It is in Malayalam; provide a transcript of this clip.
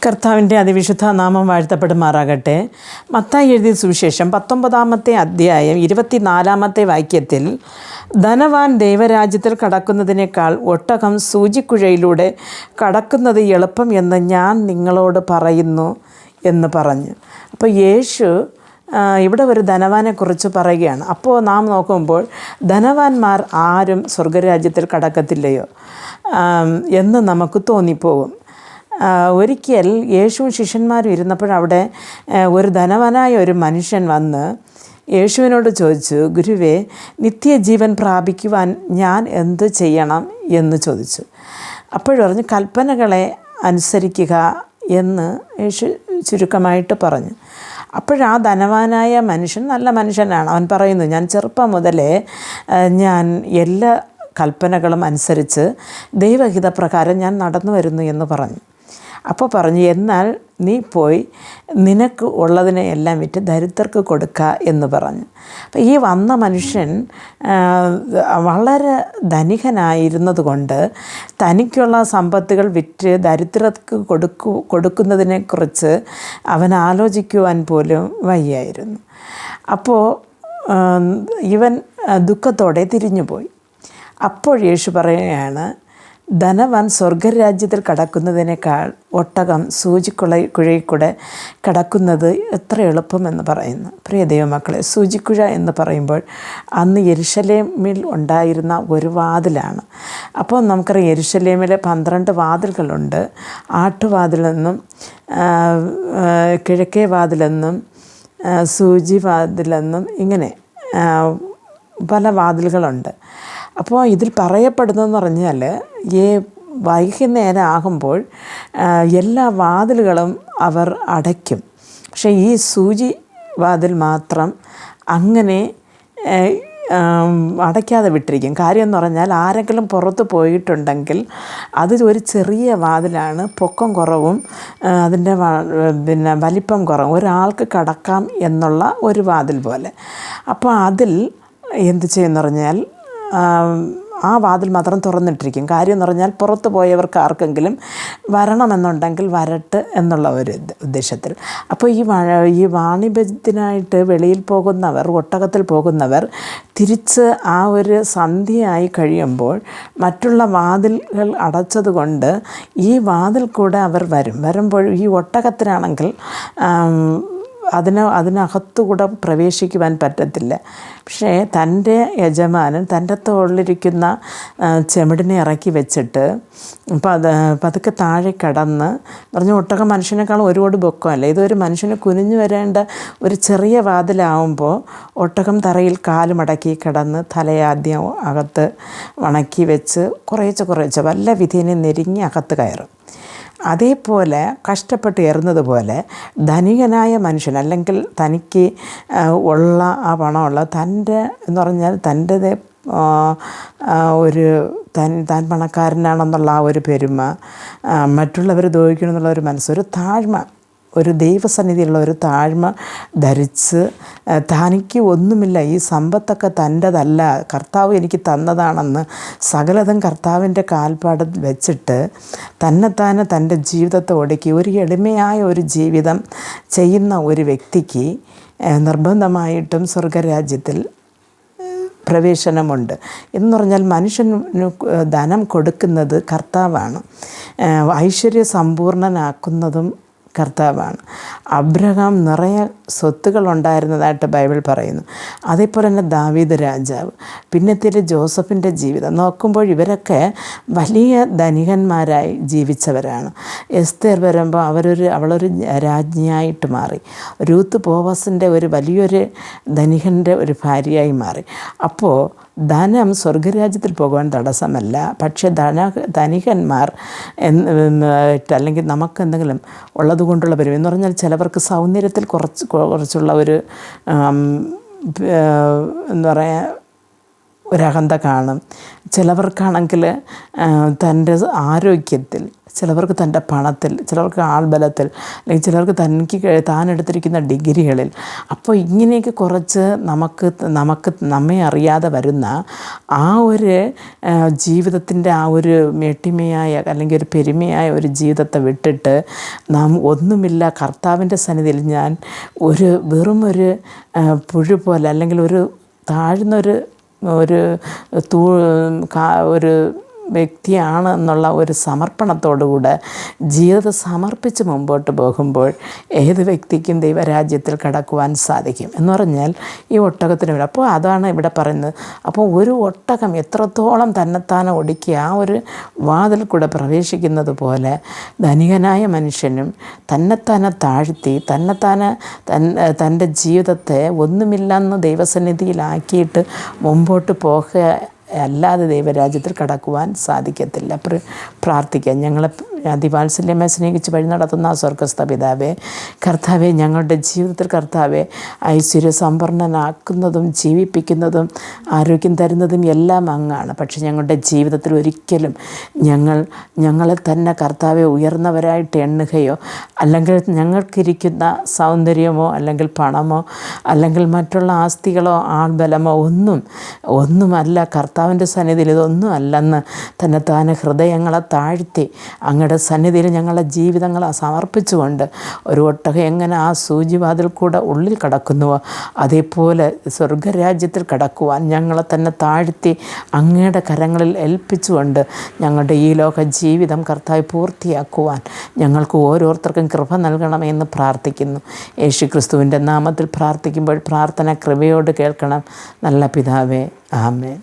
കർത്താവിൻ്റെ അതിവിശുദ്ധ നാമം വാഴ്ത്തപ്പെടുമാറാകട്ടെ. മത്തായി എഴുതിയ സുവിശേഷം 19-ാമത്തെ അധ്യായം 24-ാമത്തെ വാക്യത്തിൽ, ധനവാൻ ദൈവരാജ്യത്തിൽ കടക്കുന്നതിനേക്കാൾ ഒട്ടകം സൂചിക്കുഴയിലൂടെ കടക്കുന്നത് എളുപ്പം എന്ന് ഞാൻ നിങ്ങളോട് പറയുന്നു എന്ന് പറഞ്ഞു. അപ്പോൾ യേശു ഇവിടെ ഒരു ധനവാനെക്കുറിച്ച് പറയുകയാണ്. അപ്പോൾ നാം നോക്കുമ്പോൾ ധനവാന്മാർ ആരും സ്വർഗരാജ്യത്തിൽ കടക്കത്തില്ലയോ എന്ന് നമുക്ക് തോന്നിപ്പോകും. ഒരിക്കൽ യേശുവും ശിഷ്യന്മാരും ഇരുന്നപ്പോഴവിടെ ഒരു ധനവാനായ ഒരു മനുഷ്യൻ വന്ന് യേശുവിനോട് ചോദിച്ചു, ഗുരുവേ, നിത്യജീവൻ പ്രാപിക്കുവാൻ ഞാൻ എന്ത് ചെയ്യണം എന്ന് ചോദിച്ചു. അപ്പോഴറിഞ്ഞ് കൽപ്പനകളെ അനുസരിക്കുക എന്ന് യേശു ചുരുക്കമായിട്ട് പറഞ്ഞു. അപ്പോഴാ ധനവാനായ മനുഷ്യൻ നല്ല മനുഷ്യനാണ്. അവൻ പറയുന്നു, ഞാൻ ചെറുപ്പം മുതലേ ഞാൻ എല്ലാ കൽപ്പനകളും അനുസരിച്ച് ദൈവഹിതപ്രകാരം ഞാൻ നടന്നു വരുന്നു എന്ന് പറഞ്ഞു. അപ്പോൾ പറഞ്ഞു, എന്നാൽ നീ പോയി നിനക്ക് ഉള്ളതിനെ എല്ലാം വിറ്റ് ദരിദ്രർക്ക് കൊടുക്കുക എന്ന് പറഞ്ഞു. അപ്പോൾ ഈ വന്ന മനുഷ്യൻ വളരെ ധനികനായിരുന്നത് കൊണ്ട് തനിക്കുള്ള സമ്പത്തുകൾ വിറ്റ് ദരിദ്രർക്ക് കൊടുക്കുന്നതിനെക്കുറിച്ച് അവൻ ആലോചിക്കുവാൻ പോലും വയ്യായിരുന്നു. അപ്പോൾ ഇവൻ ദുഃഖത്തോടെ തിരിഞ്ഞുപോയി. അപ്പോൾ യേശു പറയുകയാണ്, ധനവാൻ സ്വർഗരാജ്യത്തിൽ കടക്കുന്നതിനേക്കാൾ ഒട്ടകം സൂചിക്കുഴയിൽ കൂടെ കടക്കുന്നത് എത്ര എളുപ്പമെന്ന് പറയുന്നു. പ്രിയ ദൈവമക്കളെ, സൂചിക്കുഴ എന്ന് പറയുമ്പോൾ അന്ന് യെരുശലേമിൽ ഉണ്ടായിരുന്ന ഒരു വാതിലാണ്. അപ്പോൾ നമുക്കറിയാം, യെരുശലേമിലെ 12 വാതിലുകളുണ്ട്. ആട്ടുവാതിലെന്നും കിഴക്കേ വാതിലെന്നും സൂചി വാതിലെന്നും ഇങ്ങനെ പല വാതിലുകളുണ്ട്. അപ്പോൾ ഇതിൽ പറയപ്പെടുന്നതെന്ന് പറഞ്ഞാൽ, ഈ വൈകുന്നേരം ആകുമ്പോൾ എല്ലാ വാതിലുകളും അവർ അടയ്ക്കും. പക്ഷേ ഈ സൂചി വാതിൽ മാത്രം അങ്ങനെ അടയ്ക്കാതെ വിട്ടിരിക്കും. കാര്യം എന്ന് പറഞ്ഞാൽ, ആരെങ്കിലും പുറത്ത് പോയിട്ടുണ്ടെങ്കിൽ അത് ഒരു ചെറിയ വാതിലാണ്, പൊക്കം കുറവും അതിൻ്റെ വലിപ്പം കുറവും, ഒരാൾക്ക് കടക്കാം എന്നുള്ള ഒരു വാതിൽ പോലെ. അപ്പോൾ അതിൽ എന്ത് ചെയ്യുമെന്ന് പറഞ്ഞാൽ, ആ വാതിൽ മാത്രം തുറന്നിട്ടിരിക്കും. കാര്യം എന്ന് പറഞ്ഞാൽ, പുറത്ത് പോയവർക്ക് ആർക്കെങ്കിലും വരണമെന്നുണ്ടെങ്കിൽ വരട്ടെ എന്നുള്ള ഒരു ഉദ്ദേശത്തിൽ. അപ്പോൾ ഈ വാണിഭ്യത്തിനായിട്ട് വെളിയിൽ പോകുന്നവർ, ഒട്ടകത്തിൽ പോകുന്നവർ തിരിച്ച് ആ ഒരു സന്ധ്യയായി കഴിയുമ്പോൾ മറ്റുള്ള വാതിലുകൾ അടച്ചതുകൊണ്ട് ഈ വാതിൽ കൂടെ അവർ വരുമ്പോൾ ഈ ഒട്ടകത്തിനാണെങ്കിൽ അതിനകത്തുകൂടെ പ്രവേശിക്കുവാൻ പറ്റത്തില്ല. പക്ഷേ തൻ്റെ യജമാനൻ തൻ്റെ തോളിലിരിക്കുന്ന ചെമിടിനെ ഇറക്കി വെച്ചിട്ട് പതുക്കെ താഴെ കടന്ന് പറഞ്ഞു, ഒട്ടകം മനുഷ്യനേക്കാളും ഒരുപാട് പൊക്കമല്ല, ഇതൊരു മനുഷ്യന് കുനിഞ്ഞു വരേണ്ട ഒരു ചെറിയ വാതിലാവുമ്പോൾ ഒട്ടകം തറയിൽ കാലുമടക്കി കിടന്ന് തലയാദ്യം അകത്ത് വണക്കി വെച്ച് കുറേശ്ശെ വല്ല വിധേനെ നെരുങ്ങി അകത്ത് കയറും. അതേപോലെ കഷ്ടപ്പെട്ട് കയറുന്നത് പോലെ ധനികനായ മനുഷ്യൻ, അല്ലെങ്കിൽ തനിക്ക് ഉള്ള ആ പണമുള്ള തൻ്റെ എന്ന് പറഞ്ഞാൽ തൻ്റേത് താൻ പണക്കാരനാണെന്നുള്ള ആ ഒരു പെരുമ, മറ്റുള്ളവർ ദ്രോഹിക്കണമെന്നുള്ള ഒരു മനസ്സ്, ഒരു താഴ്മ, ഒരു ദൈവസന്നിധിയുള്ള ഒരു താഴ്മ ധരിച്ച്, തനിക്ക് ഒന്നുമില്ല, ഈ സമ്പത്തൊക്കെ തൻ്റെതല്ല, കർത്താവ് എനിക്ക് തന്നതാണെന്ന് സകലതും കർത്താവിൻ്റെ കാൽപ്പാടിൽ വെച്ചിട്ട് തന്നെത്താനെ തൻ്റെ ജീവിതത്തെ ഒടുക്കി ഒരു എളിമയായ ഒരു ജീവിതം ചെയ്യുന്ന ഒരു വ്യക്തിക്ക് നിർബന്ധമായിട്ടും സ്വർഗരാജ്യത്തിൽ പ്രവേശനമുണ്ട്. എന്ന് പറഞ്ഞാൽ, മനുഷ്യന് ധനം കൊടുക്കുന്നത് കർത്താവാണ്, ഐശ്വര്യ സമ്പൂർണ്ണനാക്കുന്നതും കർത്താവാണ്. അബ്രഹാം നിറയെ സ്വത്തുകൾ ഉണ്ടായിരുന്നതായിട്ട് ബൈബിൾ പറയുന്നു. അതേപോലെ തന്നെ ദാവീദ് രാജാവ്, പിന്നത്തേൽ ജോസഫിൻ്റെ ജീവിതം നോക്കുമ്പോൾ ഇവരൊക്കെ വലിയ ധനികന്മാരായി ജീവിച്ചവരാണ്. എസ്തേർ വരുമ്പോൾ അവളൊരു രാജ്ഞിയായിട്ട് മാറി. രൂത്ത് ബോവസിൻ്റെ ഒരു വലിയൊരു ധനികൻ്റെ ഒരു ഭാര്യയായി മാറി. അപ്പോൾ ധനം സ്വർഗരാജ്യത്തിൽ പോകുവാൻ തടസ്സമല്ല. പക്ഷേ ധനികന്മാർ അല്ലെങ്കിൽ നമുക്കെന്തെങ്കിലും ഉള്ളതുകൊണ്ടുള്ള പരിപാടി എന്ന് പറഞ്ഞാൽ, ചിലവർക്ക് സൗന്ദര്യത്തിൽ കുറച്ചുള്ള ഒരു എന്താ പറയുക, ഒരഹന്ത കാണും. ചിലവർക്കാണെങ്കിൽ തൻ്റെ ആരോഗ്യത്തിൽ, ചിലവർക്ക് തൻ്റെ പണത്തിൽ, ചിലർക്ക് ആൾബലത്തിൽ, അല്ലെങ്കിൽ ചിലർക്ക് താനെടുത്തിരിക്കുന്ന ഡിഗ്രികളിൽ. അപ്പോൾ ഇങ്ങനെയൊക്കെ കുറച്ച് നമ്മെ അറിയാതെ വരുന്ന ആ ഒരു ജീവിതത്തിൻ്റെ ആ ഒരു മേട്ടിമയായ അല്ലെങ്കിൽ ഒരു പെരുമയായ ഒരു ജീവിതത്തെ വിട്ടിട്ട് നാം ഒന്നുമില്ല, കർത്താവിൻ്റെ സന്നിധിയിൽ ഞാൻ വെറും ഒരു പുഴു പോലെ, അല്ലെങ്കിൽ ഒരു താഴ്ന്നൊരു ഒരു വ്യക്തിയാണ് എന്നുള്ള ഒരു സമർപ്പണത്തോടുകൂടെ ജീവിതം സമർപ്പിച്ച് മുമ്പോട്ട് പോകുമ്പോൾ ഏത് വ്യക്തിക്കും ദൈവരാജ്യത്തിൽ കടക്കുവാൻ സാധിക്കും എന്ന് പറഞ്ഞാൽ ഈ ഒട്ടകത്തിന് വേണ്ടി. അപ്പോൾ അതാണ് ഇവിടെ പറയുന്നത്. അപ്പോൾ ഒരു ഒട്ടകം എത്രത്തോളം തന്നെത്താനെ ഒടുക്കി ആ ഒരു വാതിൽ കൂടെ പ്രവേശിക്കുന്നത് പോലെ ധനികനായ മനുഷ്യനും തന്നെത്താനെ താഴ്ത്തി തൻ്റെ ജീവിതത്തെ ഒന്നുമില്ലെന്ന് ദൈവസന്നിധിയിലാക്കിയിട്ട് മുമ്പോട്ട് അല്ലാതെ ദൈവരാജ്യത്തിൽ കടക്കുവാൻ സാധിക്കത്തില്ല. പ്രാർത്ഥിക്കാം. ഞങ്ങളെ അതിവാത്സല്യമായി സ്നേഹിച്ച് വഴി നടത്തുന്ന സ്വർഗ്ഗസ്ഥ പിതാവേ, കർത്താവെ, ഞങ്ങളുടെ ജീവിതത്തിൽ കർത്താവെ ഐശ്വര്യസമ്പന്നനാക്കുന്നതും ജീവിപ്പിക്കുന്നതും ആരോഗ്യം തരുന്നതും എല്ലാം അങ്ങാണ്. പക്ഷെ ഞങ്ങളുടെ ജീവിതത്തിൽ ഒരിക്കലും ഞങ്ങളെ തന്നെ കർത്താവെ ഉയർന്നവരായിട്ട് എണ്ണുകയോ, അല്ലെങ്കിൽ ഞങ്ങൾക്കിരിക്കുന്ന സൗന്ദര്യമോ, അല്ലെങ്കിൽ പണമോ, അല്ലെങ്കിൽ മറ്റുള്ള ആസ്തികളോ ആൾബലമോ ഒന്നുമല്ല കർത്താവിൻ്റെ സന്നിധിയിൽ. ഇതൊന്നും അല്ലെന്ന് താനെ ഹൃദയങ്ങളെ താഴ്ത്തി അങ്ങയുടെ സന്നിധിയിൽ ഞങ്ങളുടെ ജീവിതങ്ങളെ സമർപ്പിച്ചുകൊണ്ട് ഒരു ഒട്ടകം എങ്ങനെ ആ സൂചിവാതിൽ കൂടെ ഉള്ളിൽ കടക്കുന്നുവോ അതേപോലെ സ്വർഗരാജ്യത്തിൽ കടക്കുവാൻ ഞങ്ങളെ തന്നെ താഴ്ത്തി അങ്ങയുടെ കരങ്ങളിൽ ഏൽപ്പിച്ചുകൊണ്ട് ഞങ്ങളുടെ ഈ ലോക ജീവിതം കർത്താവ് പൂർത്തിയാക്കുവാൻ ഞങ്ങൾക്ക് ഓരോരുത്തർക്കും കൃപ നൽകണമെന്ന് പ്രാർത്ഥിക്കുന്നു. യേശുക്രിസ്തുവിൻ്റെ നാമത്തിൽ പ്രാർത്ഥിക്കുമ്പോൾ പ്രാർത്ഥന കൃപയോട് കേൾക്കണം. നല്ല പിതാവേ, ആമേൻ.